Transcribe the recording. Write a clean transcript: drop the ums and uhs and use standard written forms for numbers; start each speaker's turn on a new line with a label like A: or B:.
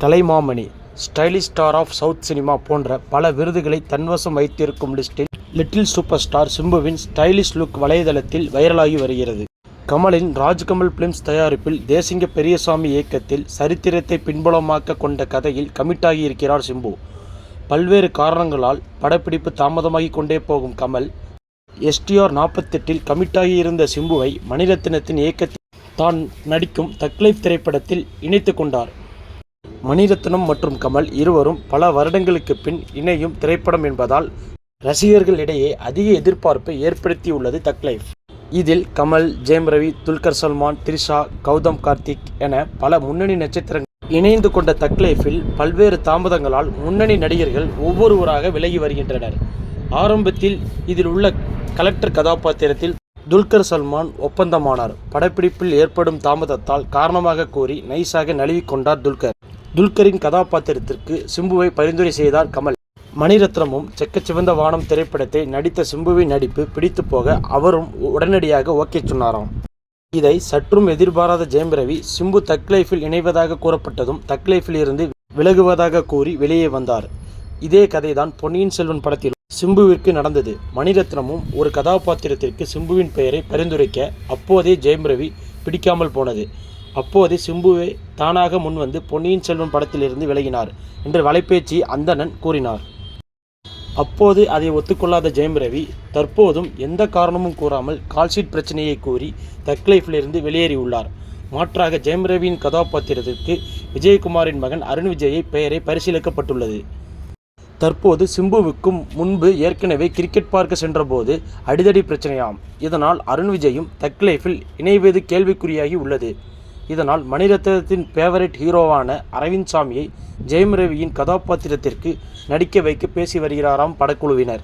A: Kalaimamani, stylish star of south cinema போன்ற பல விருதுகளை தன்வசம் வைத்திருக்கும் லிஸ்டில் லிட்டில் சூப்பர் ஸ்டார் சிம்புவின் ஸ்டைலிஷ் லுக் வலைதளத்தில் வைரலாகி வருகிறது. கமலின் ராஜ்கமல் பிலிம்ஸ் தயாரிப்பில் தேசிங்க பெரியசாமி இயக்கத்தில் சரித்திரத்தை பின்புலமாக்க கொண்ட கதையில் கமிட்டாகி இருக்கிறார் சிம்பு. பல்வேறு காரணங்களால் படப்பிடிப்பு தாமதமாகி கொண்டே போகும் கமல், STR 48 கமிட்டாகி இருந்த சிம்புவை மணிரத்னத்தின் இயக்கத்தில் தான் நடிக்கும் தக் லைஃப் திரைப்படத்தில் இணைத்து கொண்டார். மணிரத்னம் மற்றும் கமல் இருவரும் பல வருடங்களுக்கு பின் இணையும் திரைப்படம் என்பதால் ரசிகர்களிடையே அதிக எதிர்பார்ப்பை ஏற்படுத்தியுள்ளது தக் லைஃப். இதில் கமல், ஜெயம் ரவி, துல்கர் சல்மான், த்ரிஷா, கௌதம் கார்த்திக் என பல முன்னணி நட்சத்திரங்கள் இணைந்து கொண்ட தக் லைஃபில் பல்வேறு தாமதங்களால் முன்னணி நடிகர்கள் ஒவ்வொருவராக விலகி வருகின்றனர். ஆரம்பத்தில் இதில் உள்ள கலெக்டர் கதாபாத்திரத்தில் துல்கர் சல்மான் ஒப்பந்தமானார். படப்பிடிப்பில் ஏற்படும் தாமதத்தால் காரணமாக கூறி நைஸாக நழுவிக்கொண்டார் துல்கர். துல்கரின் கதாபாத்திரத்திற்கு சிம்புவை பரிந்துரை செய்தார் கமல். மணிரத்னமும் செக்கச்சிவந்த வானம் திரைப்படத்தை நடித்த சிம்புவின் நடிப்பு பிடித்து போக அவரும் உடனடியாக ஓகே சொன்னாராம். இதை சற்றும் எதிர்பாராத ஜெயம் ரவி சிம்பு தக் லைஃபில் இணைவதாக கூறப்பட்டதும் தக் லைஃபில் இருந்து விலகுவதாக கூறி வெளியே வந்தார். இதே கதைதான் பொன்னியின் செல்வன் படத்தில் சிம்புவிற்கு நடந்தது. மணிரத்னமும் ஒரு கதாபாத்திரத்திற்கு சிம்புவின் பெயரை பரிந்துரைக்க அப்போதே ஜெயம் ரவி பிடிக்காமல் போனது. அப்போதே சிம்புவே தானாக முன்வந்து பொன்னியின் செல்வன் படத்திலிருந்து விலகினார் என்று வலைபேச்சு அந்தணன் கூறினார். அப்போது அதை ஒத்துக்கொள்ளாத ஜெயம் ரவி தற்போதும் எந்த காரணமும் கூறாமல் கால்ஷீட் பிரச்சனையை கூறி தக் லைஃபிலிருந்து வெளியேறியுள்ளார். மாற்றாக ஜெயம் ரவியின் கதாபாத்திரத்திற்கு விஜயகுமாரின் மகன் அருண் விஜயை பெயரை பரிசீலிக்கப்பட்டுள்ளது. தற்போது சிம்புவுக்கும் முன்பு ஏற்கனவே கிரிக்கெட் பார்க்க சென்றபோது அடிதடி பிரச்சனையாம். இதனால் அருண் விஜயும் தக் லைஃபில் இணைவது கேள்விக்குறியாகி உள்ளது. இதனால் மணிரத்னத்தின் ஃபேவரட் ஹீரோவான அரவிந்த் சாமியை ஜெயம் ரவியின் கதாபாத்திரத்திற்கு நடிக்க வைக்க பேசி வருகிறாராம் படக்குழுவினர்.